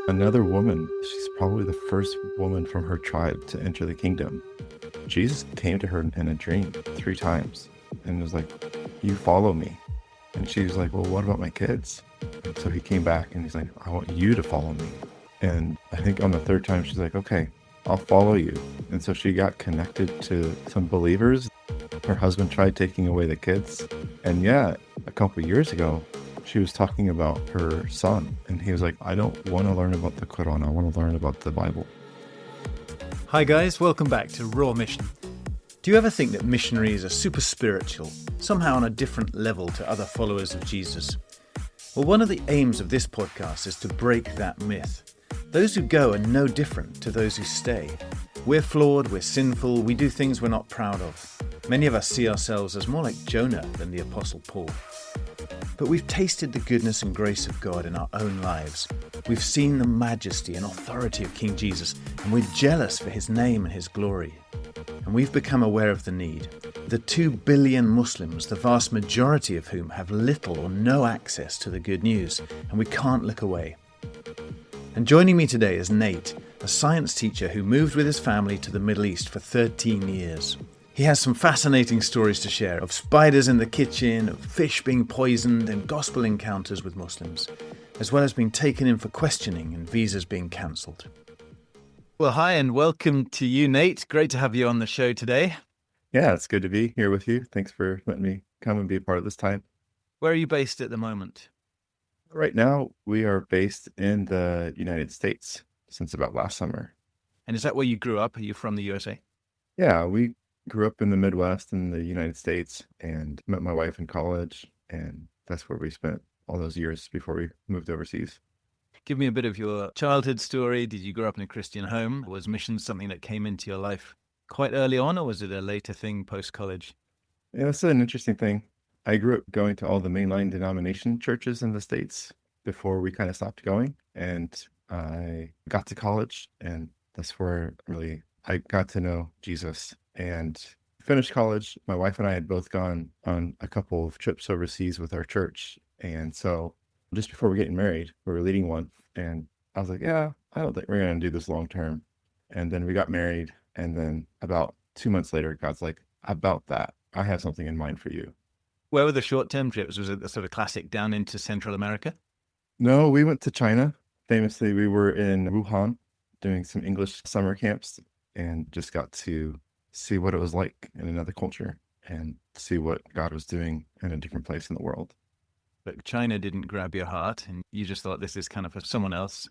Another woman, she's probably the first woman from her tribe to enter the kingdom. Jesus came to her in a dream 3 times and was like, "You follow me." And she was like, "Well, what about my kids?" And so he came back and he's like, "I want you to follow me." And I think on the third time, she's like, "Okay, I'll follow you." And so she got connected to some believers. Her husband tried taking away the kids. And yeah, a couple of years ago, she was talking about her son. And he was like, "I don't want to learn about the Quran. I want to learn about the Bible." Hi guys, welcome back to Raw Mission. Do you ever think that missionaries are super spiritual, somehow on a different level to other followers of Jesus? Well, one of the aims of this podcast is to break that myth. Those who go are no different to those who stay. We're flawed, we're sinful, we do things we're not proud of. Many of us see ourselves as more like Jonah than the Apostle Paul. But we've tasted the goodness and grace of God in our own lives. We've seen the majesty and authority of King Jesus, and we're jealous for his name and his glory. And we've become aware of the need. The 2 billion Muslims, the vast majority of whom have little or no access to the good news, and we can't look away. And joining me today is Nate, a science teacher who moved with his family to the Middle East for 13 years. He has some fascinating stories to share of spiders in the kitchen, of fish being poisoned, and gospel encounters with Muslims, as well as being taken in for questioning and visas being cancelled. Well, hi and welcome to you, Nate. Great to have you on the show today. Yeah, it's good to be here with you. Thanks for letting me come and be a part of this time. Where are you based at the moment? Right now, we are based in the United States since about last summer. And is that where you grew up? Are you from the USA? Yeah, we grew up in the Midwest in the United States and met my wife in college, and that's where we spent all those years before we moved overseas. Give me a bit of your childhood story. Did you grow up in a Christian home? Was mission something that came into your life quite early on, or was it a later thing post-college? Yeah, that's an interesting thing. I grew up going to all the mainline denomination churches in the States before we kind of stopped going. And I got to college, and that's where really I got to know Jesus. And finished college. My wife and I had both gone on a couple of trips overseas with our church. And so just before we're getting married, we were leading one. And I was like, yeah, I don't think we're going to do this long term. And then we got married. And then about 2 months later, God's like, about that, I have something in mind for you. Where were the short-term trips? Was it the sort of classic down into Central America? No, we went to China. Famously, we were in Wuhan doing some English summer camps and just got to see what it was like in another culture and see what God was doing in a different place in the world. But China didn't grab your heart and you just thought this is kind of for someone else.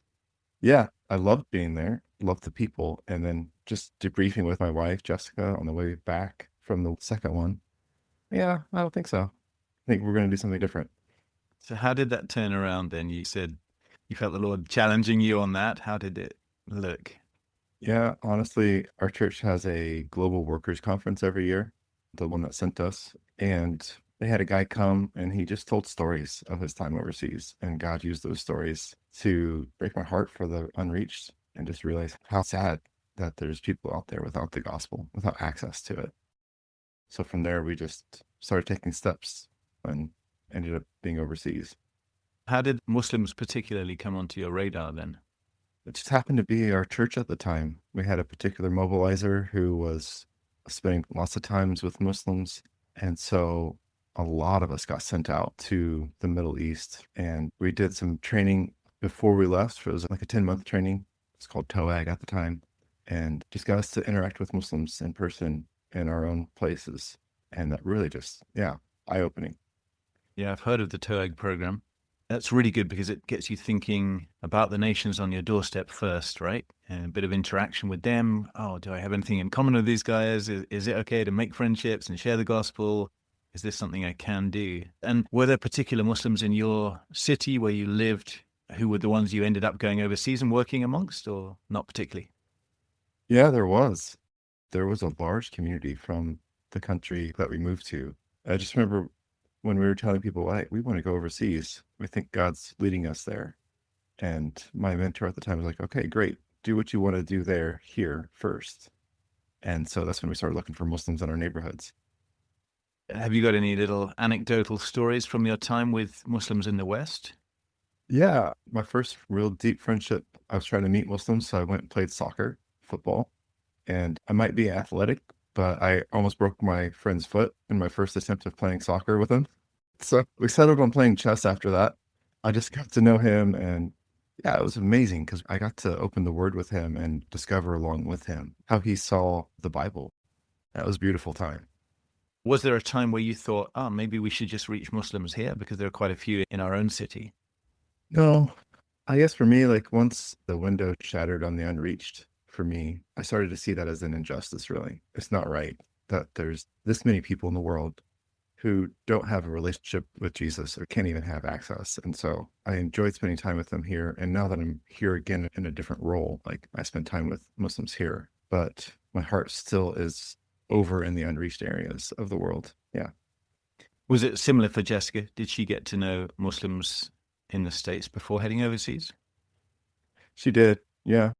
Yeah, I loved being there, loved the people. And then just debriefing with my wife, Jessica, on the way back from the second one. Yeah, I don't think so. I think we're going to do something different. So how did that turn around then? You said you felt the Lord challenging you on that. How did it look? Yeah, honestly, our church has a global workers conference every year, the one that sent us. And they had a guy come and he just told stories of his time overseas. And God used those stories to break my heart for the unreached and just realize how sad that there's people out there without the gospel, without access to it. So from there, we just started taking steps and ended up being overseas. How did Muslims particularly come onto your radar then? It just happened to be our church at the time. We had a particular mobilizer who was spending lots of times with Muslims. And so a lot of us got sent out to the Middle East. And we did some training before we left. It was like a 10-month training. It's called TOAG at the time. And just got us to interact with Muslims in person in our own places. And that really just, eye-opening. Yeah, I've heard of the TOAG program. That's really good because it gets you thinking about the nations on your doorstep first, right? And a bit of interaction with them. Oh, do I have anything in common with these guys? Is it okay to make friendships and share the gospel? Is this something I can do? And were there particular Muslims in your city where you lived who were the ones you ended up going overseas and working amongst, or not particularly? Yeah, there was. There was a large community from the country that we moved to. I just remember when we were telling people, hey, we want to go overseas. We think God's leading us there. And my mentor at the time was like, okay, great. Do what you want to do there, here first. And so that's when we started looking for Muslims in our neighborhoods. Have you got any little anecdotal stories from your time with Muslims in the West? Yeah, my first real deep friendship, I was trying to meet Muslims, so I went and played soccer, football, and I might be athletic, but I almost broke my friend's foot in my first attempt of playing soccer with him. So we settled on playing chess after that. I just got to know him, and yeah, it was amazing because I got to open the word with him and discover along with him how he saw the Bible. That was a beautiful time. Was there a time where you thought, oh, maybe we should just reach Muslims here because there are quite a few in our own city? No, I guess for me, like once the window shattered on the unreached, for me, I started to see that as an injustice, really. It's not right that there's this many people in the world who don't have a relationship with Jesus or can't even have access. And so I enjoyed spending time with them here. And now that I'm here again in a different role, like I spend time with Muslims here, but my heart still is over in the unreached areas of the world. Yeah. Was it similar for Jessica? Did she get to know Muslims in the States before heading overseas? She did. Yeah.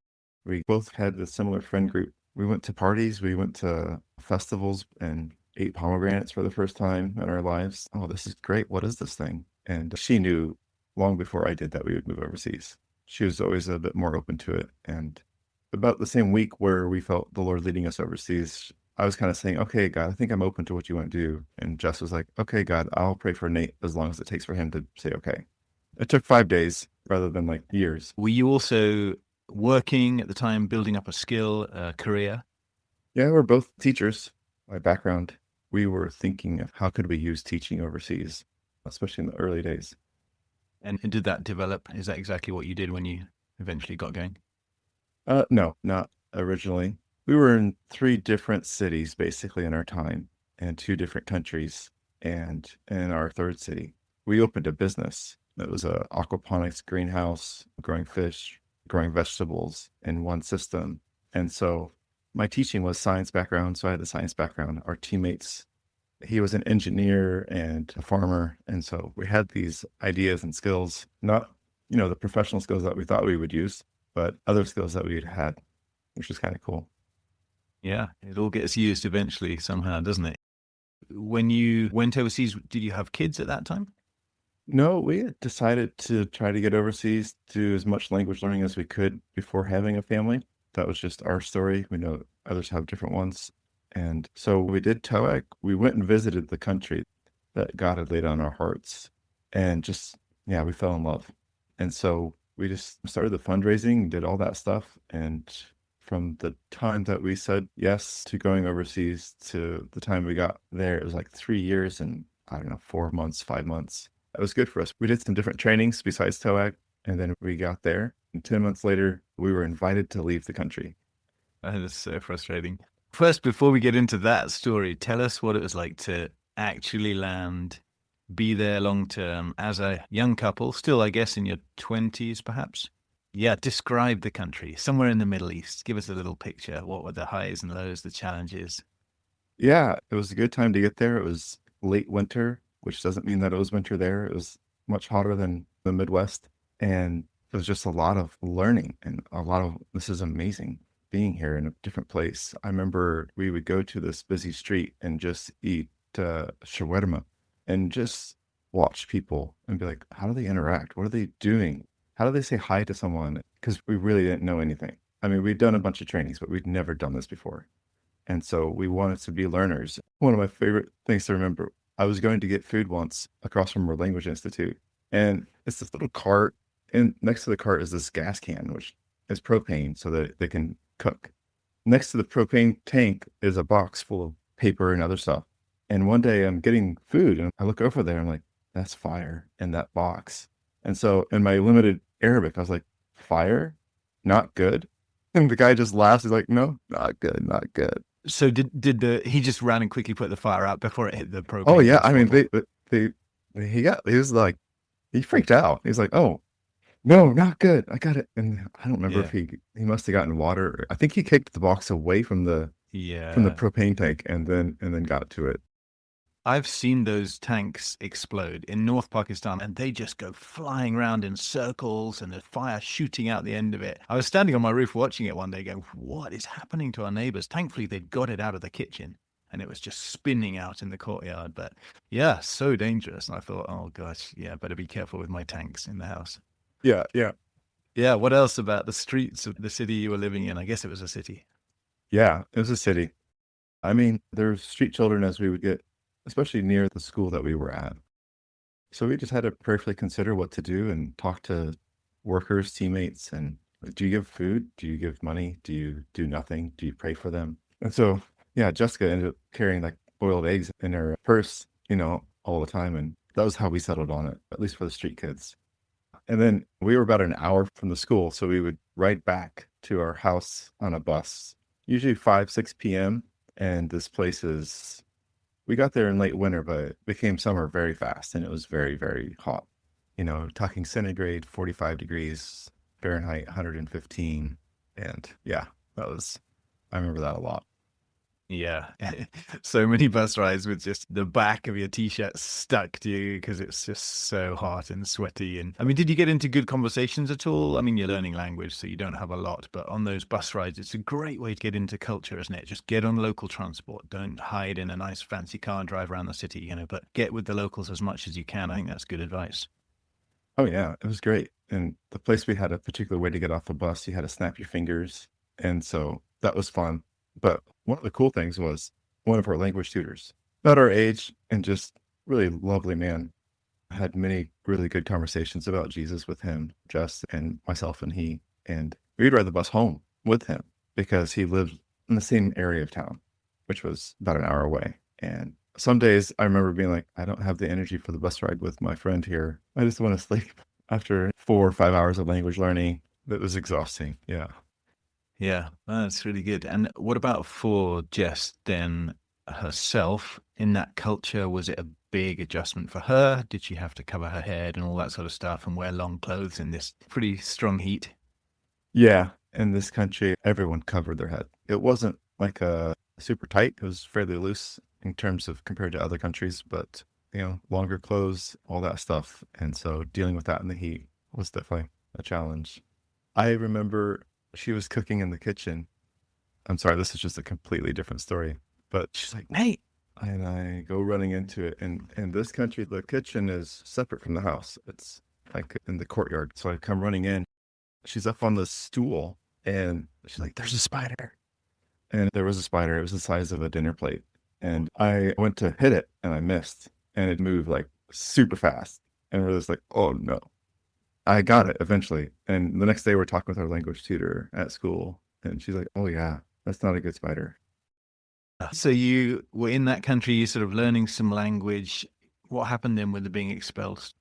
We both had a similar friend group. We went to parties, we went to festivals and ate pomegranates for the first time in our lives. Oh, this is great. What is this thing? And she knew long before I did that we would move overseas. She was always a bit more open to it. And about the same week where we felt the Lord leading us overseas, I was kind of saying, okay, God, I think I'm open to what you want to do. And Jess was like, okay, God, I'll pray for Nate as long as it takes for him to say, okay. It took 5 days rather than like years. Were you also working at the time, building up a skill, a career? Yeah, we're both teachers by background. We were thinking of how could we use teaching overseas, especially in the early days. And did that develop? Is that exactly what you did when you eventually got going? No, not originally. We were in three different cities basically in our time and two different countries. And in our third city, we opened a business. It was a aquaponics greenhouse, growing fish, growing vegetables in one system. And so my teaching was science background, so I had the science background. Our teammates, he was an engineer and a farmer, and so we had these ideas and skills, not the professional skills that we thought we would use, but other skills that we had, which was kind of cool. Yeah, it all gets used eventually somehow, doesn't it? When you went overseas, did you have kids at that time? No, we had decided to try to get overseas, do as much language learning as we could before having a family. That was just our story. We know others have different ones. And so we did TOEIC. We went and visited the country that God had laid on our hearts. And just, yeah, we fell in love. And so we just started the fundraising, did all that stuff. And from the time that we said yes to going overseas to the time we got there, it was like 3 years and I don't know, 4 months, 5 months. That was good for us. We did some different trainings besides TOEIC, and then we got there. And 10 months later, we were invited to leave the country. That is so frustrating. First, before we get into that story, tell us what it was like to actually land, be there long term as a young couple, still, I guess, in your 20s, perhaps. Yeah, describe the country, somewhere in the Middle East. Give us a little picture. What were the highs and lows, the challenges? Yeah, it was a good time to get there. It was late winter, which doesn't mean that it was winter there. It was much hotter than the Midwest. And it was just a lot of learning and a lot of this is amazing being here in a different place. I remember we would go to this busy street and just eat shawarma and just watch people and be like, how do they interact? What are they doing? How do they say hi to someone? Because we really didn't know anything. I mean, we'd done a bunch of trainings, but we'd never done this before. And so we wanted to be learners. One of my favorite things to remember, I was going to get food once across from our language institute, and it's this little cart, and next to the cart is this gas can, which is propane so that they can cook. Next to the propane tank is a box full of paper and other stuff. And one day I'm getting food and I look over there, I'm like, that's fire in that box. And so in my limited Arabic, I was like, fire? Not good? And the guy just laughs. He's like, no, not good, not good. So he just ran and quickly put the fire out before it hit the Oh propane yeah, gas I mean bottle? he was like he freaked out. He's like, "Oh, no, not good. I got it." And I don't remember if Yeah. he must have gotten water. I think he kicked the box away from the Yeah. propane tank and then got to it. I've seen those tanks explode in North Pakistan and they just go flying around in circles and there's fire shooting out the end of it. I was standing on my roof watching it one day going, what is happening to our neighbors? Thankfully, they'd got it out of the kitchen and it was just spinning out in the courtyard. But yeah, so dangerous. And I thought, oh gosh, yeah, better be careful with my tanks in the house. Yeah, yeah. Yeah, what else about the streets of the city you were living in? I guess it was a city. Yeah, it was a city. I mean, there's street children as we would get, especially near the school that we were at. So we just had to prayerfully consider what to do and talk to workers, teammates, and do you give food? Do you give money? Do you do nothing? Do you pray for them? And so, yeah, Jessica ended up carrying like boiled eggs in her purse, all the time. And that was how we settled on it, at least for the street kids. And then we were about an hour from the school. So we would ride back to our house on a bus, usually 5, 6 p.m. And this place is, we got there in late winter, but it became summer very fast and it was very, very hot. Talking centigrade, 45 degrees Fahrenheit, 115. And yeah, I remember that a lot. Yeah. So many bus rides with just the back of your t-shirt stuck to you because it's just so hot and sweaty. And I mean, did you get into good conversations at all? I mean, you're learning language, so you don't have a lot, but on those bus rides, it's a great way to get into culture, isn't it? Just get on local transport. Don't hide in a nice fancy car and drive around the city, but get with the locals as much as you can. I think that's good advice. Oh yeah, it was great. And the place we had a particular way to get off the bus. You had to snap your fingers. And so that was fun. But one of the cool things was one of our language tutors, about our age and just really lovely man. I had many really good conversations about Jesus with him, Jess and myself and he. And we'd ride the bus home with him because he lived in the same area of town, which was about an hour away. And some days I remember being like, I don't have the energy for the bus ride with my friend here. I just want to sleep after 4 or 5 hours of language learning. That was exhausting. Yeah. Yeah, that's really good. And what about for Jess then herself in that culture? Was it a big adjustment for her? Did she have to cover her head and all that sort of stuff and wear long clothes in this pretty strong heat? Yeah. In this country, everyone covered their head. It wasn't like a super tight. It was fairly loose in terms of compared to other countries, but longer clothes, all that stuff. And so dealing with that in the heat was definitely a challenge. I remember she was cooking in the kitchen. I'm sorry, this is just a completely different story, but she's like, Nate, and I go running into it. And in this country, the kitchen is separate from the house. It's like in the courtyard. So I come running in. She's up on the stool and she's like, there's a spider. And there was a spider. It was the size of a dinner plate. And I went to hit it and I missed. And it moved like super fast. And we're just like, oh no. I got it eventually. And the next day we're talking with our language tutor at school. And she's like, oh yeah, that's not a good spider. So you were in that country, you sort of learning some language. What happened then with the being expelled?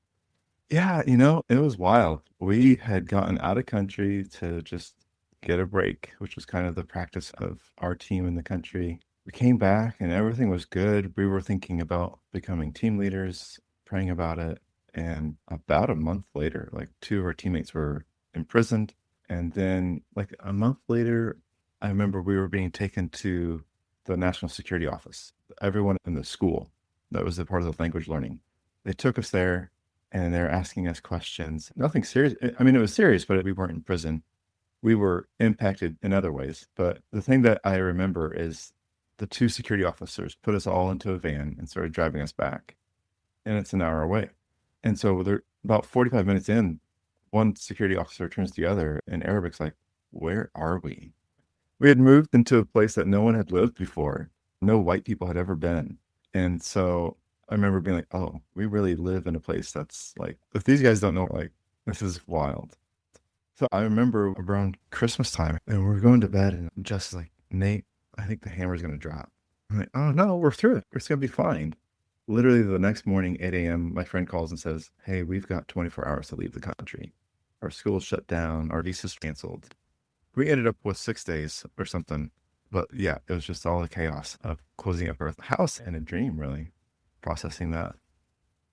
Yeah, it was wild. We had gotten out of country to just get a break, which was kind of the practice of our team in the country. We came back and everything was good. We were thinking about becoming team leaders, praying about it. And about a month later, like two of our teammates were imprisoned. And then, like a month later, I remember we were being taken to the National Security Office. Everyone in the school that was a part of the language learning, they took us there and they're asking us questions. Nothing serious. I mean, it was serious, but we weren't in prison. We were impacted in other ways. But the thing that I remember is the two security officers put us all into a van and started driving us back. And it's an hour away. And so they're about 45 minutes in, one security officer turns to the other in Arabic's like, where are we? We had moved into a place that no one had lived before. No white people had ever been. And so I remember being like, oh, we really live in a place that's like, if these guys don't know, like, this is wild. So I remember around Christmas time and we're going to bed and I'm just like, Nate, I think the hammer's going to drop. I'm like, oh no, we're through it. It's going to be fine. Literally the next morning, 8 a.m., my friend calls and says, hey, we've got 24 hours to leave the country. Our school's shut down. Our visa's canceled. We ended up with 6 days or something. But yeah, it was just all the chaos of closing up our house and a dream, really, processing that.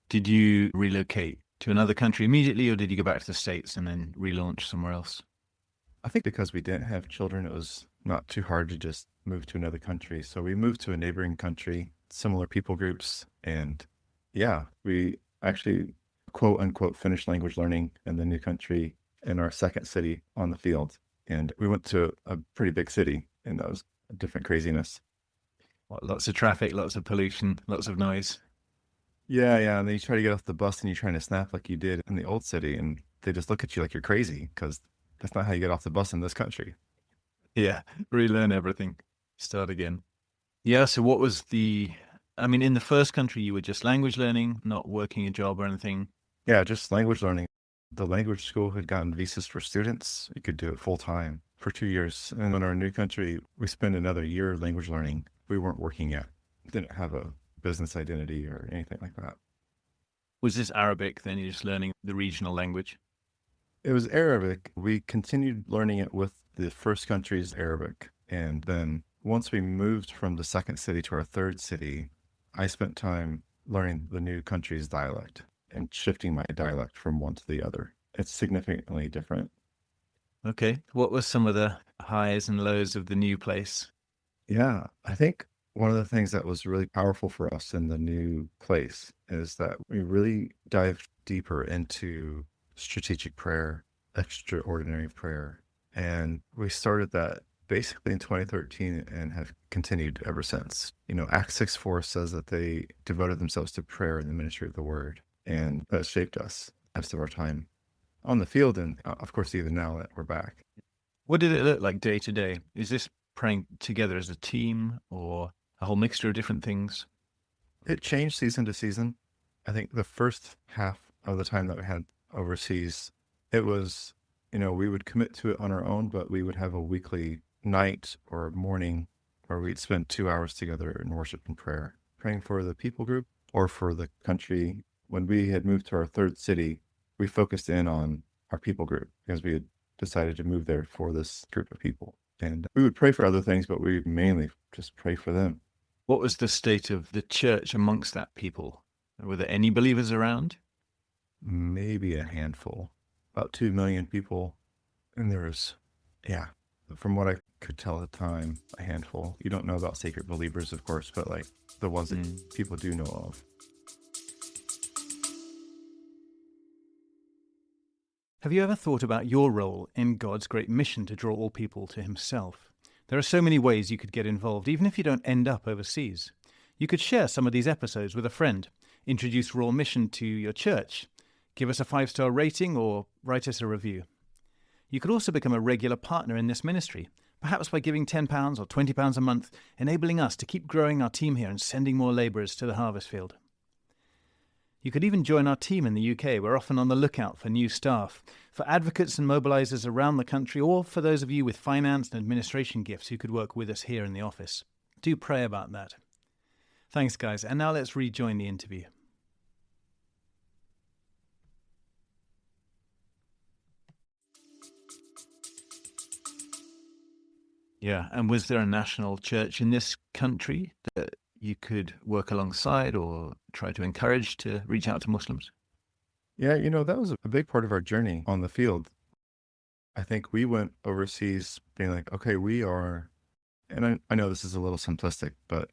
Did you relocate to another country immediately or did you go back to the States and then relaunch somewhere else? I think because we didn't have children, it was not too hard to just move to another country. So we moved to a neighboring country, similar people groups. And yeah, we actually, quote unquote, finished language learning in the new country in our second city on the field. And we went to a pretty big city and that was a different craziness. Lots of traffic, lots of pollution, lots of noise. Yeah, yeah. And then you try to get off the bus and you're trying to snap like you did in the old city. And they just look at you like you're crazy because that's not how you get off the bus in this country. Yeah, relearn everything. Start again. Yeah, so what was in the first country you were just language learning, not working a job or anything? Yeah, just language learning. The language school had gotten visas for students. You could do it full time for 2 years. And in our new country, we spent another year language learning. We weren't working yet. Didn't have a business identity or anything like that. Was this Arabic, then you're just learning the regional language? It was Arabic. We continued learning it with the first country's Arabic. And then once we moved from the second city to our third city, I spent time learning the new country's dialect and shifting my dialect from one to the other. It's significantly different. Okay. What were some of the highs and lows of the new place? Yeah, I think one of the things that was really powerful for us in the new place is that we really dived deeper into strategic prayer, extraordinary prayer. And we started that basically in 2013 and have continued ever since. Acts 6:4 says that they devoted themselves to prayer and the ministry of the word. And that shaped us the rest of our time on the field. And of course, even now that we're back. What did it look like day to day? Is this praying together as a team or a whole mixture of different things? It changed season to season. I think the first half of the time that we had overseas, it was, we would commit to it on our own, but we would have a weekly night or morning where we'd spend 2 hours together in worship and prayer, praying for the people group or for the country. When we had moved to our third city, we focused in on our people group because we had decided to move there for this group of people. And we would pray for other things, but we mainly just pray for them. What was the state of the church amongst that people? Were there any believers around? Maybe a handful, about 2 million people. And there was, from what I could tell at the time, a handful. You don't know about sacred believers, of course, but like the ones that people do know of. Have you ever thought about your role in God's great mission to draw all people to himself? There are so many ways you could get involved, even if you don't end up overseas. You could share some of these episodes with a friend, introduce Raw Mission to your church, give us a 5-star rating, or write us a review. You could also become a regular partner in this ministry, perhaps by giving £10 or £20 a month, enabling us to keep growing our team here and sending more labourers to the harvest field. You could even join our team in the UK. We're often on the lookout for new staff, for advocates and mobilisers around the country, or for those of you with finance and administration gifts who could work with us here in the office. Do pray about that. Thanks, guys. And now let's rejoin the interview. Yeah, and was there a national church in this country that you could work alongside or try to encourage to reach out to Muslims? Yeah, that was a big part of our journey on the field. I think we went overseas being like, okay, we are, and I know this is a little simplistic, but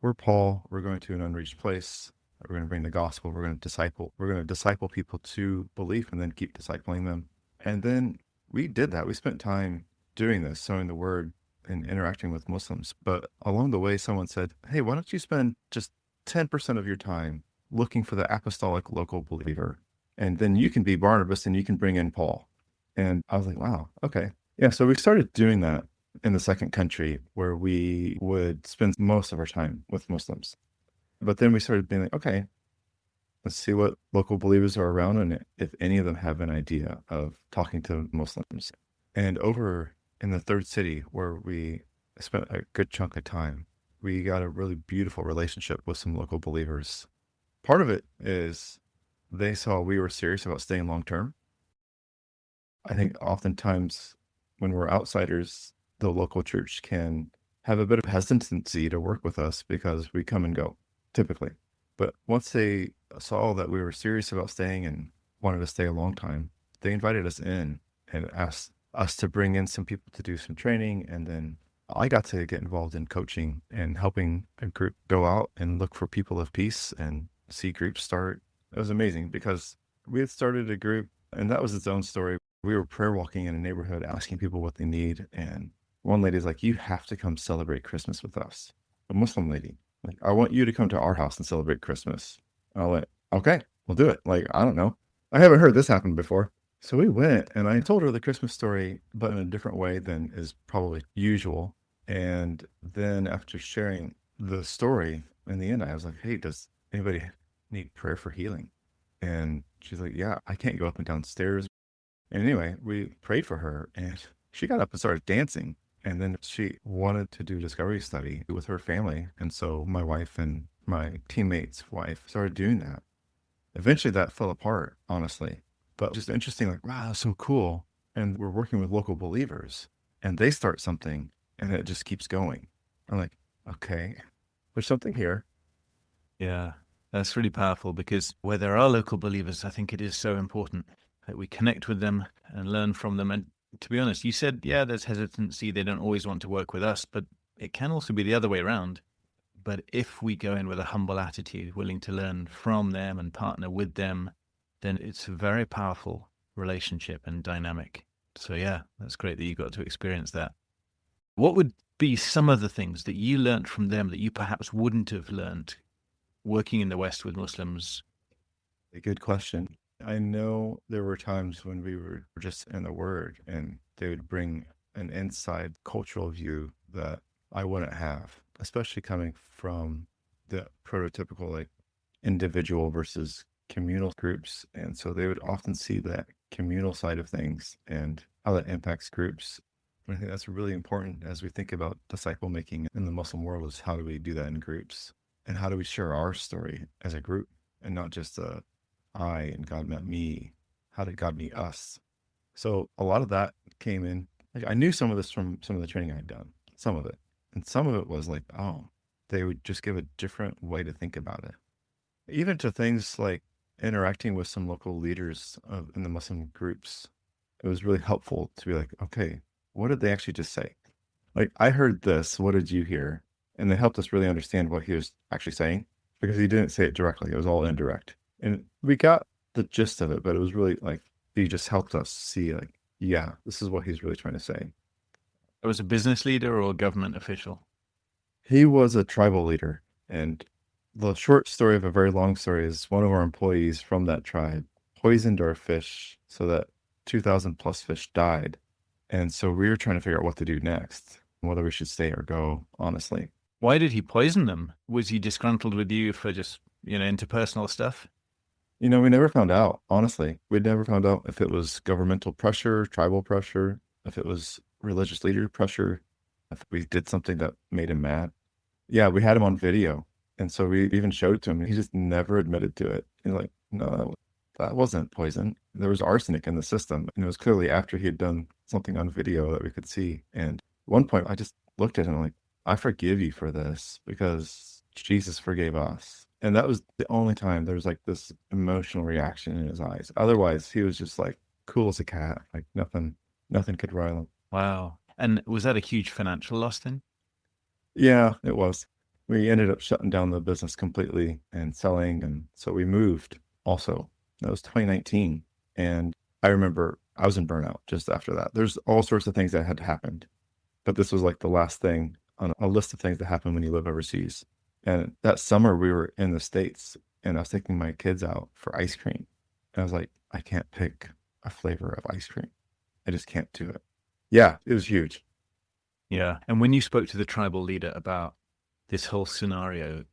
we're Paul. We're going to an unreached place. We're going to bring the gospel. We're going to disciple. We're going to disciple people to belief and then keep discipling them. And then we did that. We spent time doing this, sowing the word and interacting with Muslims. But along the way, someone said, hey, why don't you spend just 10% of your time looking for the apostolic local believer? And then you can be Barnabas and you can bring in Paul. And I was like, wow, okay. Yeah, so we started doing that in the second country where we would spend most of our time with Muslims. But then we started being like, okay, let's see what local believers are around and if any of them have an idea of talking to Muslims. And over in the third city where we spent a good chunk of time, we got a really beautiful relationship with some local believers. Part of it is they saw we were serious about staying long term. I think oftentimes when we're outsiders, the local church can have a bit of hesitancy to work with us because we come and go, typically. But once they saw that we were serious about staying and wanted to stay a long time, they invited us in and asked us to bring in some people to do some training. And then I got to get involved in coaching and helping a group go out and look for people of peace and see groups start. It was amazing because we had started a group and that was its own story. We were prayer walking in a neighborhood, asking people what they need. And one lady's like, you have to come celebrate Christmas with us. A Muslim lady, like, I want you to come to our house and celebrate Christmas. I went, okay, we'll do it. Like, I don't know. I haven't heard this happen before. So we went and I told her the Christmas story, but in a different way than is probably usual. And then after sharing the story in the end, I was like, hey, does anybody need prayer for healing? And she's like, yeah, I can't go up and down stairs. And anyway, we prayed for her and she got up and started dancing. And then she wanted to do discovery study with her family. And so my wife and my teammate's wife started doing that. Eventually that fell apart, honestly. But just interesting, like, wow, that's so cool. And we're working with local believers and they start something and it just keeps going. I'm like, okay, there's something here. Yeah, that's really powerful because where there are local believers, I think it is so important that we connect with them and learn from them. And to be honest, you said, yeah, there's hesitancy. They don't always want to work with us, but it can also be the other way around. But if we go in with a humble attitude, willing to learn from them and partner with them, then it's a very powerful relationship and dynamic. So, yeah, that's great that you got to experience that. What would be some of the things that you learned from them that you perhaps wouldn't have learned working in the West with Muslims? A good question. I know there were times when we were just in the Word and they would bring an inside cultural view that I wouldn't have, especially coming from the prototypical like individual versus communal groups. And so they would often see that communal side of things and how that impacts groups. And I think that's really important as we think about disciple making in the Muslim world is how do we do that in groups? And how do we share our story as a group and not just I and God met me? How did God meet us? So a lot of that came in. Like, I knew some of this from some of the training I'd done, some of it. And some of it was like, oh, they would just give a different way to think about it. Even to things like interacting with some local leaders in the Muslim groups, it was really helpful to be like, okay, what did they actually just say? Like, I heard this. What did you hear? And they helped us really understand what he was actually saying because he didn't say it directly. It was all indirect. And we got the gist of it, but it was really like he just helped us see, like, yeah, this is what he's really trying to say. It was a business leader or a government official? He was a tribal leader. And the short story of a very long story is one of our employees from that tribe poisoned our fish so that 2,000 plus fish died. And so we were trying to figure out what to do next, whether we should stay or go, honestly. Why did he poison them? Was he disgruntled with you for just, interpersonal stuff? We never found out, honestly. We never found out if it was governmental pressure, tribal pressure, if it was religious leader pressure, if we did something that made him mad. Yeah, we had him on video. And so we even showed it to him. And he just never admitted to it. He's like, no, that wasn't poison. There was arsenic in the system. And it was clearly after he had done something on video that we could see. And at one point, I just looked at him like, I forgive you for this because Jesus forgave us. And that was the only time there was like this emotional reaction in his eyes. Otherwise, he was just like cool as a cat. Like nothing could rile him. Wow. And was that a huge financial loss then? Yeah, it was. We ended up shutting down the business completely and selling. And so we moved also. That was 2019. And I remember I was in burnout just after that. There's all sorts of things that had happened, but this was like the last thing on a list of things that happen when you live overseas. And that summer we were in the States and I was taking my kids out for ice cream. And I was like, I can't pick a flavor of ice cream. I just can't do it. Yeah, it was huge. Yeah. And when you spoke to the tribal leader about this whole scenario,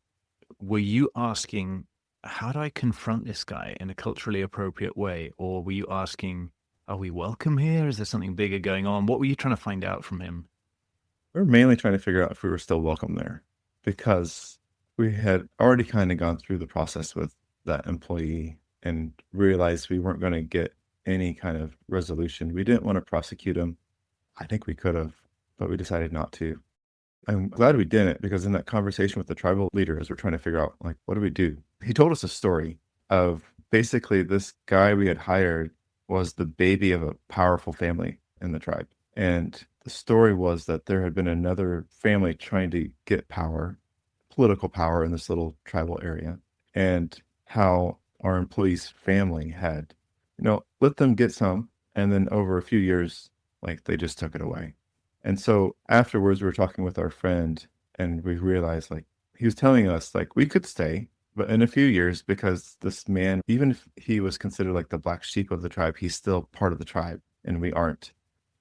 were you asking, how do I confront this guy in a culturally appropriate way? Or were you asking, are we welcome here? Is there something bigger going on? What were you trying to find out from him? We were mainly trying to figure out if we were still welcome there because we had already kind of gone through the process with that employee and realized we weren't going to get any kind of resolution. We didn't want to prosecute him. I think we could have, but we decided not to. I'm glad we didn't because in that conversation with the tribal leader, as we're trying to figure out, like, what do we do? He told us a story of basically this guy we had hired was the baby of a powerful family in the tribe. And the story was that there had been another family trying to get power, political power in this little tribal area, and how our employee's family had, let them get some. And then over a few years, like they just took it away. And so afterwards, we were talking with our friend and we realized like he was telling us like we could stay, But in a few years, because this man, even if he was considered like the black sheep of the tribe, he's still part of the tribe and we aren't.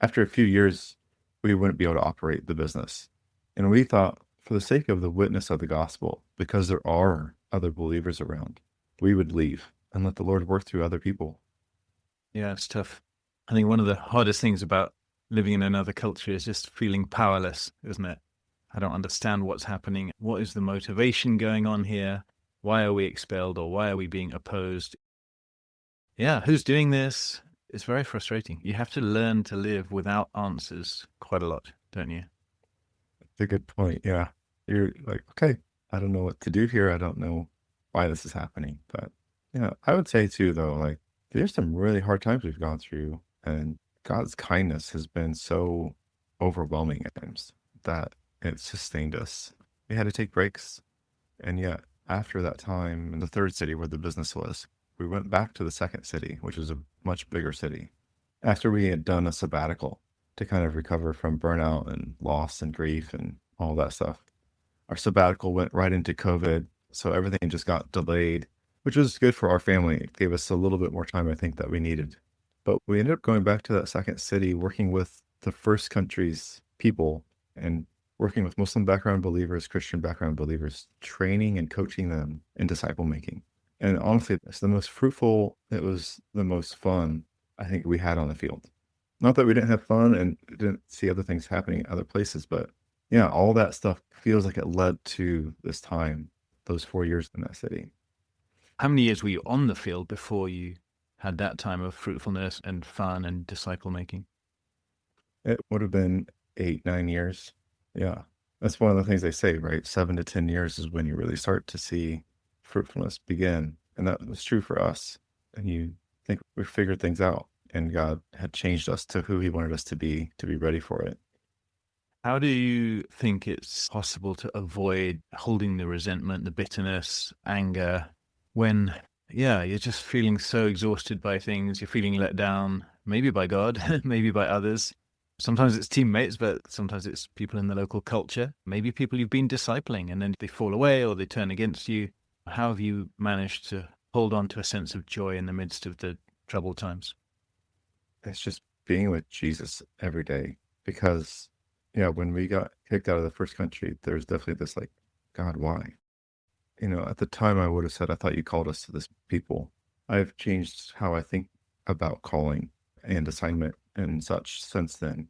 After a few years, we wouldn't be able to operate the business. And we thought, for the sake of the witness of the gospel, because there are other believers around, we would leave and let the Lord work through other people. Yeah, it's tough. I think one of the hardest things about living in another culture is just feeling powerless, isn't it? I don't understand what's happening. What is the motivation going on here? Why are we expelled or why are we being opposed? Yeah, who's doing this? It's very frustrating. You have to learn to live without answers quite a lot, don't you? It's a good point. Yeah. You're like, okay, I don't know what to do here. I don't know why this is happening. But yeah, I would say too, though, like there's some really hard times we've gone through, and God's kindness has been so overwhelming at times that it sustained us. We had to take breaks. And yet, after that time in the third city where the business was, we went back to the second city, which was a much bigger city, after we had done a sabbatical to kind of recover from burnout and loss and grief and all that stuff. Our sabbatical went right into COVID, so everything just got delayed, which was good for our family. It gave us a little bit more time, I think, that we needed. But we ended up going back to that second city, working with the first country's people and working with Muslim background believers, Christian background believers, training and coaching them in disciple making. And honestly, it's the most fruitful, it was the most fun I think we had on the field. Not that we didn't have fun and didn't see other things happening in other places, but yeah, all that stuff feels like it led to this time, those 4 years in that city. How many years were you on the field before you had that time of fruitfulness and fun and disciple making? It would have been 8, 9 years. Yeah. That's one of the things they say, right? 7 to 10 years is when you really start to see fruitfulness begin. And that was true for us. And you think we figured things out and God had changed us to who he wanted us to be ready for it. How do you think it's possible to avoid holding the resentment, the bitterness, anger when, yeah, you're just feeling so exhausted by things, you're feeling let down, maybe by God, maybe by others. Sometimes it's teammates, but sometimes it's people in the local culture, maybe people you've been discipling and then they fall away or they turn against you. How have you managed to hold on to a sense of joy in the midst of the troubled times? It's just being with Jesus every day because, yeah, when we got kicked out of the first country, there's definitely this like, God, why? At the time I would have said, I thought you called us to this people. I've changed how I think about calling and assignment and such since then.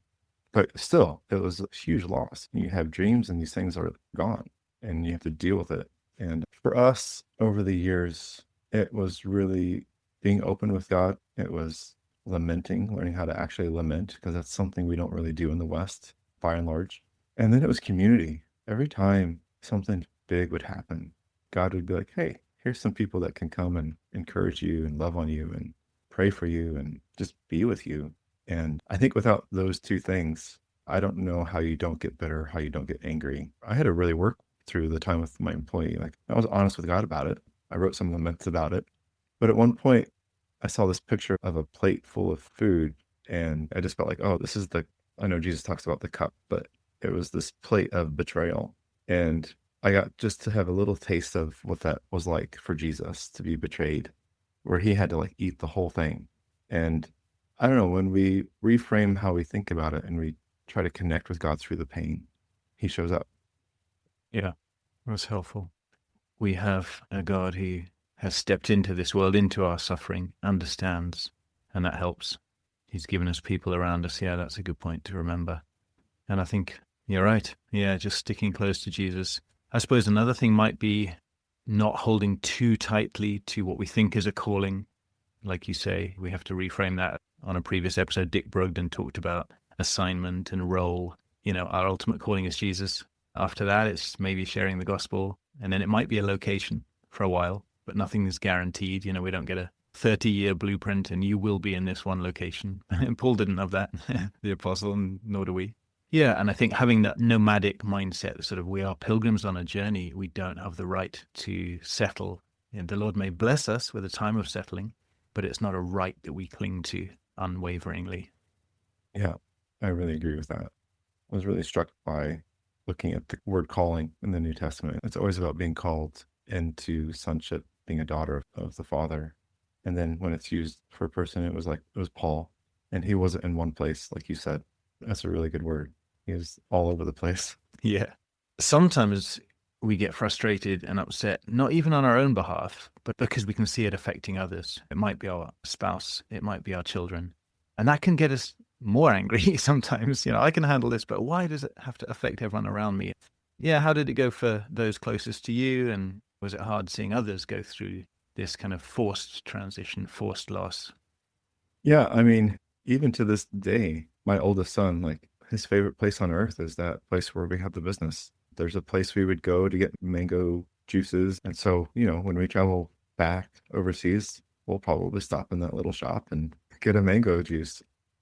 But still, it was a huge loss. You have dreams and these things are gone and you have to deal with it. And for us over the years, it was really being open with God. It was lamenting, learning how to actually lament, because that's something we don't really do in the West by and large. And then it was community. Every time something big would happen, God would be like, hey, here's some people that can come and encourage you and love on you and pray for you and just be with you. And I think without those two things, I don't know how you don't get bitter, how you don't get angry. I had to really work through the time with my employee. Like I was honest with God about it. I wrote some laments about it. But at one point, I saw this picture of a plate full of food and I just felt like, oh, this is I know Jesus talks about the cup, but it was this plate of betrayal. And I got just to have a little taste of what that was like for Jesus to be betrayed, where he had to like eat the whole thing. And I don't know, when we reframe how we think about it and we try to connect with God through the pain, he shows up. Yeah, that's helpful. We have a God who has stepped into this world, into our suffering, understands, and that helps. He's given us people around us. Yeah, that's a good point to remember. And I think you're right. Yeah, just sticking close to Jesus. I suppose another thing might be not holding too tightly to what we think is a calling. Like you say, we have to reframe that. On a previous episode, Dick Brogden talked about assignment and role. Our ultimate calling is Jesus. After that, it's maybe sharing the gospel. And then it might be a location for a while, but nothing is guaranteed. We don't get a 30-year blueprint and you will be in this one location. And Paul didn't have that, the apostle, and nor do we. Yeah, and I think having that nomadic mindset, sort of we are pilgrims on a journey, we don't have the right to settle. The Lord may bless us with a time of settling, but it's not a right that we cling to unwaveringly. Yeah, I really agree with that. I was really struck by looking at the word calling in the New Testament. It's always about being called into sonship, being a daughter of the Father. And then when it's used for a person, it was Paul. And he wasn't in one place, like you said. That's a really good word. He was all over the place. Yeah. Sometimes we get frustrated and upset, not even on our own behalf, but because we can see it affecting others. It might be our spouse, it might be our children. And that can get us more angry sometimes. I can handle this, but why does it have to affect everyone around me? Yeah, how did it go for those closest to you? And was it hard seeing others go through this kind of forced transition, forced loss? Yeah, I mean, even to this day, my oldest son, like his favorite place on earth is that place where we have the business. There's a place we would go to get mango juices. And so, when we travel back overseas, we'll probably stop in that little shop and get a mango juice.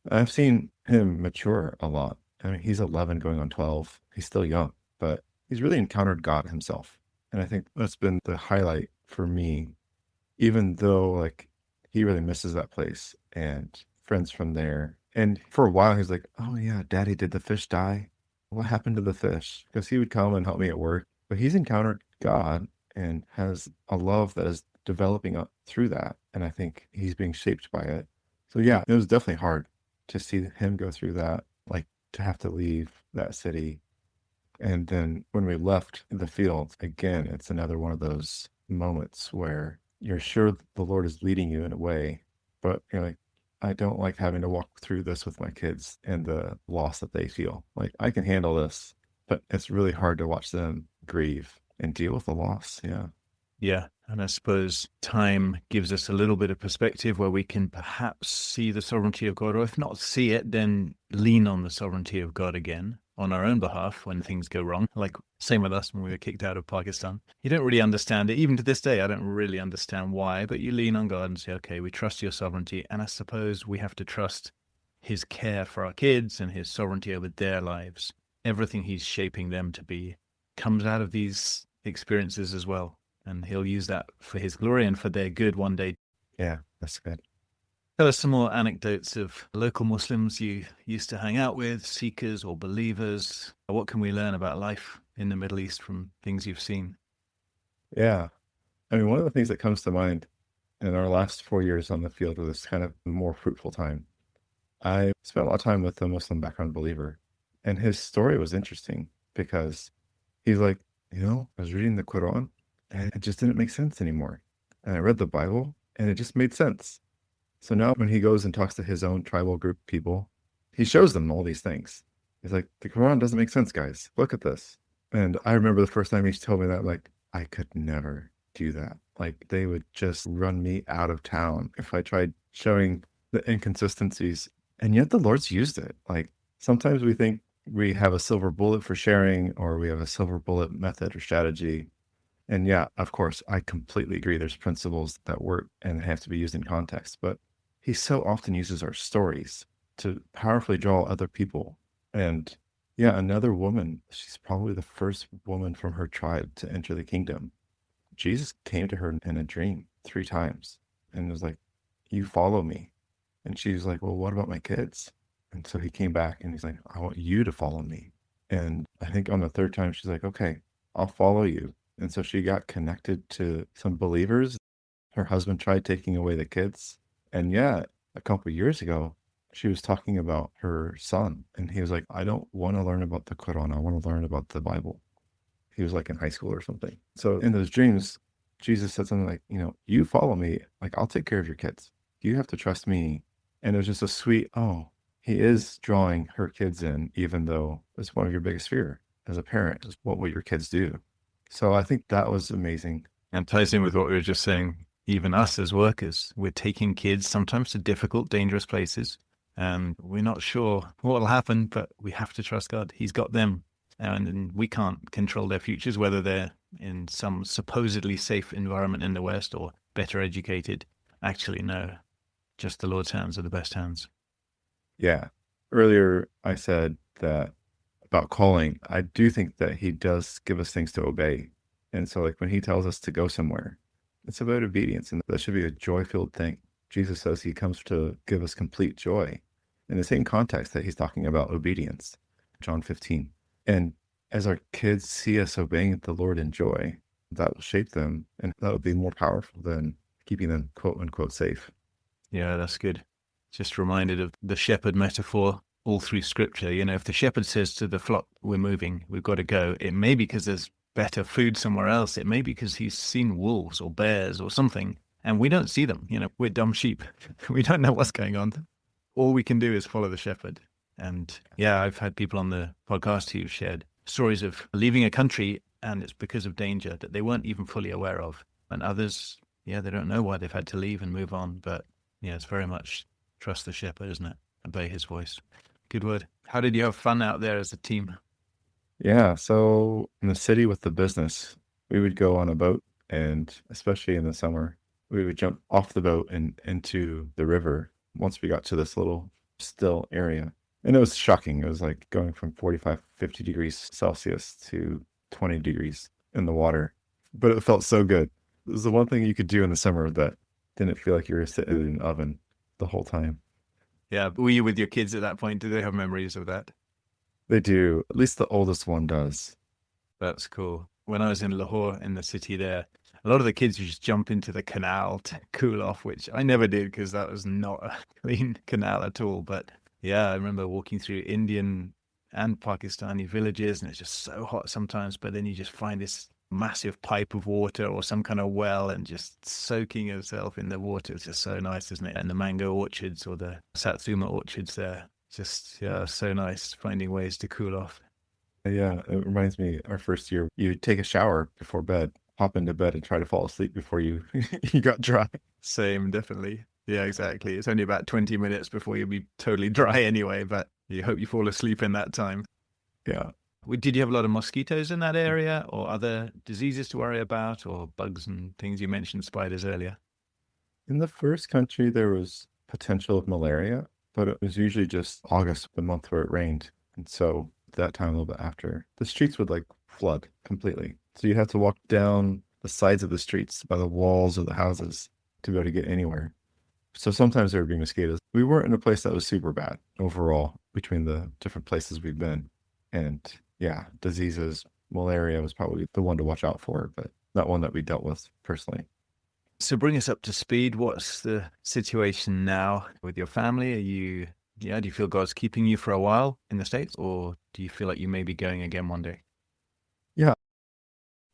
I've seen him mature a lot. I mean, he's 11 going on 12. He's still young, but he's really encountered God himself. And I think that's been the highlight for me, even though like he really misses that place and friends from there. And for a while, he's like, "Oh yeah, Daddy, did the fish die? What happened to the fish?" Because he would come and help me at work. But he's encountered God and has a love that is developing up through that. And I think he's being shaped by it. So yeah, it was definitely hard to see him go through that, like to have to leave that city. And then when we left the field, again, it's another one of those moments where you're sure the Lord is leading you in a way, but you're like, I don't like having to walk through this with my kids and the loss that they feel. Like, I can handle this, but it's really hard to watch them grieve and deal with the loss. Yeah. Yeah. And I suppose time gives us a little bit of perspective where we can perhaps see the sovereignty of God, or if not see it, then lean on the sovereignty of God again on our own behalf when things go wrong. Like same with us when we were kicked out of Pakistan. You don't really understand it. Even to this day, I don't really understand why, but you lean on God and say, okay, we trust your sovereignty. And I suppose we have to trust his care for our kids and his sovereignty over their lives. Everything he's shaping them to be comes out of these experiences as well. And he'll use that for his glory and for their good one day. Yeah, that's good. Tell us some more anecdotes of local Muslims you used to hang out with, seekers or believers. What can we learn about life in the Middle East from things you've seen? Yeah. I mean, one of the things that comes to mind in our last 4 years on the field was kind of a more fruitful time. I spent a lot of time with a Muslim background believer, and his story was interesting because he's like, I was reading the Quran and it just didn't make sense anymore. And I read the Bible and it just made sense. So now when he goes and talks to his own tribal group of people, he shows them all these things. He's like, the Quran doesn't make sense, guys. Look at this. And I remember the first time he told me that, like, I could never do that. Like, they would just run me out of town if I tried showing the inconsistencies. And yet the Lord's used it. Like, sometimes we think we have a silver bullet for sharing, or we have a silver bullet method or strategy. And yeah, of course, I completely agree. There's principles that work and have to be used in context, but he so often uses our stories to powerfully draw other people. And yeah, another woman, she's probably the first woman from her tribe to enter the kingdom. Jesus came to her in a dream 3 times and was like, "You follow me." And she's like, "Well, what about my kids?" And so he came back and he's like, "I want you to follow me." And I think on the third time, she's like, "Okay, I'll follow you." And so she got connected to some believers. Her husband tried taking away the kids. And yeah, a couple of years ago, she was talking about her son. And he was like, "I don't want to learn about the Quran. I want to learn about the Bible." He was like in high school or something. So in those dreams, Jesus said something like, "You follow me. Like, I'll take care of your kids. You have to trust me." And it was just a sweet, oh, he is drawing her kids in, even though it's one of your biggest fear as a parent is what will your kids do? So I think that was amazing. And ties in with what we were just saying. Even us as workers, we're taking kids sometimes to difficult, dangerous places. And we're not sure what will happen, but we have to trust God. He's got them. And we can't control their futures, whether they're in some supposedly safe environment in the West or better educated. Actually, no. Just the Lord's hands are the best hands. Yeah. Earlier, I said that about calling, I do think that he does give us things to obey. And so, like, when he tells us to go somewhere, it's about obedience, and that should be a joy-filled thing. Jesus says he comes to give us complete joy in the same context that he's talking about obedience, John 15. And as our kids see us obeying the Lord in joy, that will shape them, and that would be more powerful than keeping them quote unquote safe. Yeah, that's good. Just reminded of the shepherd metaphor all through scripture. You know, if the shepherd says to the flock, we're moving, we've got to go, it may be because there's better food somewhere else. It may be because he's seen wolves or bears or something, and we don't see them. You know, we're dumb sheep. We don't know what's going on. All we can do is follow the shepherd. And yeah, I've had people on the podcast who shared stories of leaving a country and it's because of danger that they weren't even fully aware of. And others, yeah, they don't know why they've had to leave and move on. But yeah, it's very much trust the shepherd, isn't it? Obey his voice. Good word. How did you have fun out there as a team? Yeah, so in the city with the business, we would go on a boat, and especially in the summer, we would jump off the boat and into the river once we got to this little still area. And it was shocking. It was like going from 45, 50 degrees Celsius to 20 degrees in the water. But it felt so good. It was the one thing you could do in the summer that didn't feel like you were sitting in an oven the whole time. Yeah, were you with your kids at that point? Do they have memories of that? They do. At least the oldest one does. That's cool. When I was in Lahore, in the city there, a lot of the kids would just jump into the canal to cool off, which I never did because that was not a clean canal at all. But yeah, I remember walking through Indian and Pakistani villages, and it's just so hot sometimes. But then you just find this massive pipe of water or some kind of well and just soaking yourself in the water. It's just so nice, isn't it? And the mango orchards or the satsuma orchards there. Just, yeah, so nice finding ways to cool off. Yeah, it reminds me, our first year, you take a shower before bed, hop into bed and try to fall asleep before you you got dry. Same, definitely. Yeah, exactly. It's only about 20 minutes before you'll be totally dry anyway, but you hope you fall asleep in that time. Yeah. Did you have a lot of mosquitoes in that area or other diseases to worry about or bugs and things? You mentioned spiders earlier. In the first country, there was potential of malaria, but it was usually just August, the month where it rained. And so that time, a little bit after, the streets would like flood completely. So you'd have to walk down the sides of the streets by the walls of the houses to be able to get anywhere. So sometimes there would be mosquitoes. We weren't in a place that was super bad overall between the different places we've been. And yeah, diseases, malaria was probably the one to watch out for, but not one that we dealt with personally. So bring us up to speed. What's the situation now with your family? Do you feel God's keeping you for a while in the States, or do you feel like you may be going again one day? Yeah.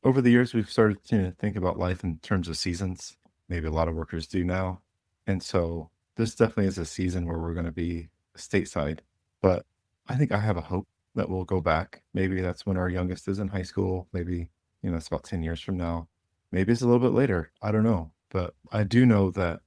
Over the years, we've started to think about life in terms of seasons. Maybe a lot of workers do now. And so this definitely is a season where we're going to be stateside. But I think I have a hope that we'll go back. Maybe that's when our youngest is in high school. Maybe, it's about 10 years from now. Maybe it's a little bit later. I don't know. But I do know that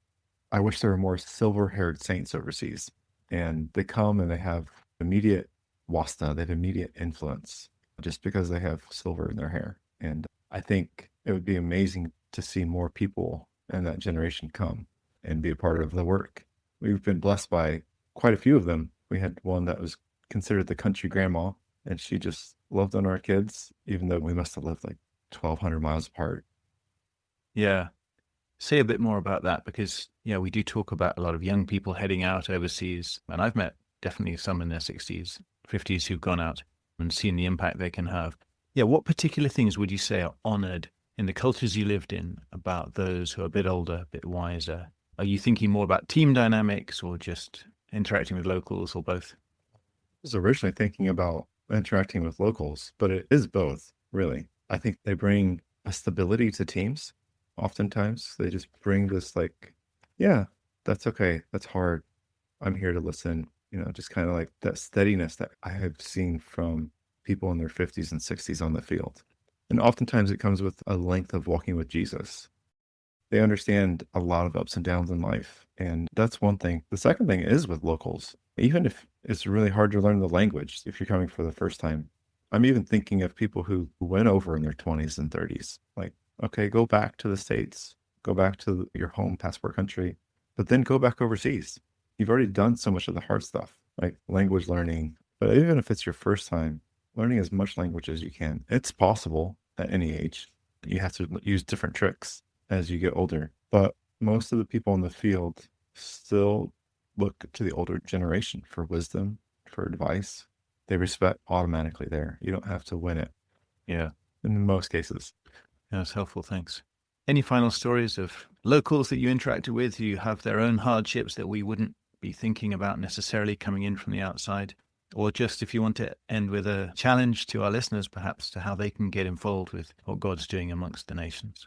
I wish there were more silver-haired saints overseas. And they come and they have immediate wasta, they have immediate influence just because they have silver in their hair. And I think it would be amazing to see more people in that generation come and be a part of the work. We've been blessed by quite a few of them. We had one that was considered the country grandma, and she just loved on our kids, even though we must have lived like 1,200 miles apart. Yeah. Say a bit more about that because, yeah, we do talk about a lot of young people heading out overseas. And I've met definitely some in their 60s, 50s who've gone out and seen the impact they can have. Yeah, what particular things would you say are honored in the cultures you lived in about those who are a bit older, a bit wiser? Are you thinking more about team dynamics or just interacting with locals or both? I was originally thinking about interacting with locals, but it is both, really. I think they bring a stability to teams. Oftentimes, they just bring this like, yeah, that's okay. That's hard. I'm here to listen. Just kind of like that steadiness that I have seen from people in their 50s and 60s on the field. And oftentimes it comes with a length of walking with Jesus. They understand a lot of ups and downs in life. And that's one thing. The second thing is with locals, even if it's really hard to learn the language, if you're coming for the first time, I'm even thinking of people who went over in their 20s and 30s. Like, okay, go back to the States, go back to your home passport country, but then go back overseas. You've already done so much of the hard stuff, like language learning. But even if it's your first time, learning as much language as you can. It's possible at any age. You have to use different tricks as you get older. But most of the people in the field still look to the older generation for wisdom, for advice. They respect automatically there. You don't have to win it. Yeah. In most cases. That's helpful, thanks. Any final stories of locals that you interacted with who have their own hardships that we wouldn't be thinking about necessarily coming in from the outside? Or just if you want to end with a challenge to our listeners, perhaps, to how they can get involved with what God's doing amongst the nations.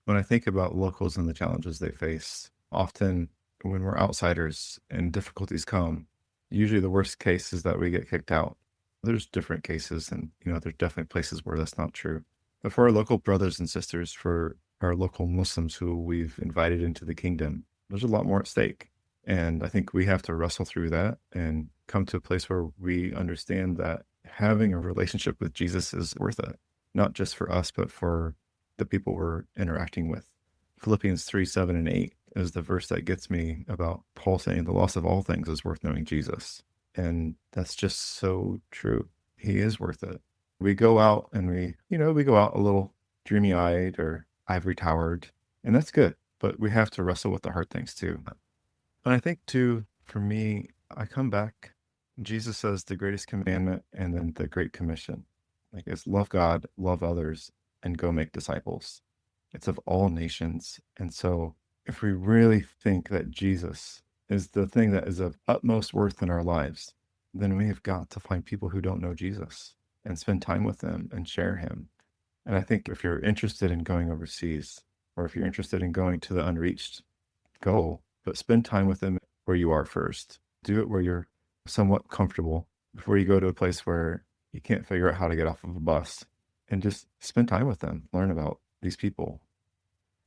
When I think about locals and the challenges they face, often when we're outsiders and difficulties come, usually the worst case is that we get kicked out. There's different cases, and there's definitely places where that's not true. But for our local brothers and sisters, for our local Muslims who we've invited into the kingdom, there's a lot more at stake. And I think we have to wrestle through that and come to a place where we understand that having a relationship with Jesus is worth it, not just for us, but for the people we're interacting with. Philippians 3, 7, and 8 is the verse that gets me about Paul saying the loss of all things is worth knowing Jesus. And that's just so true. He is worth it. We go out and we go out a little dreamy-eyed or ivory-towered, and that's good. But we have to wrestle with the hard things too. And I think too, for me, I come back, Jesus says the greatest commandment and then the Great Commission. Like it's love God, love others, and go make disciples. It's of all nations. And so if we really think that Jesus is the thing that is of utmost worth in our lives, then we have got to find people who don't know Jesus and spend time with them and share him. And I think if you're interested in going overseas, or if you're interested in going to the unreached, go, but spend time with them where you are first. Do it where you're somewhat comfortable before you go to a place where you can't figure out how to get off of a bus, and just spend time with them, learn about these people.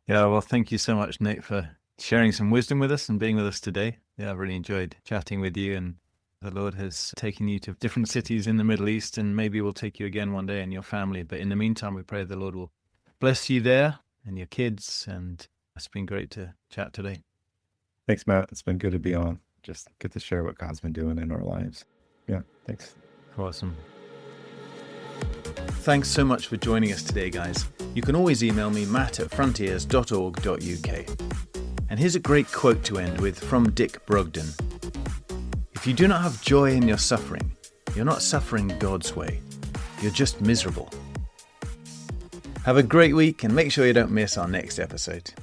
Yeah, well, thank you so much, Nate, for sharing some wisdom with us and being with us today. Yeah, I've really enjoyed chatting with you, and the Lord has taken you to different cities in the Middle East, and maybe we'll take you again one day and your family. But in the meantime, we pray the Lord will bless you there and your kids, and it's been great to chat today. Thanks, Matt. It's been good to be on. Just good to share what God's been doing in our lives. Yeah, thanks. Awesome. Thanks so much for joining us today, guys. You can always email me, matt@frontiers.org.uk. And here's a great quote to end with from Dick Brogden. If you do not have joy in your suffering, you're not suffering God's way. You're just miserable. Have a great week and make sure you don't miss our next episode.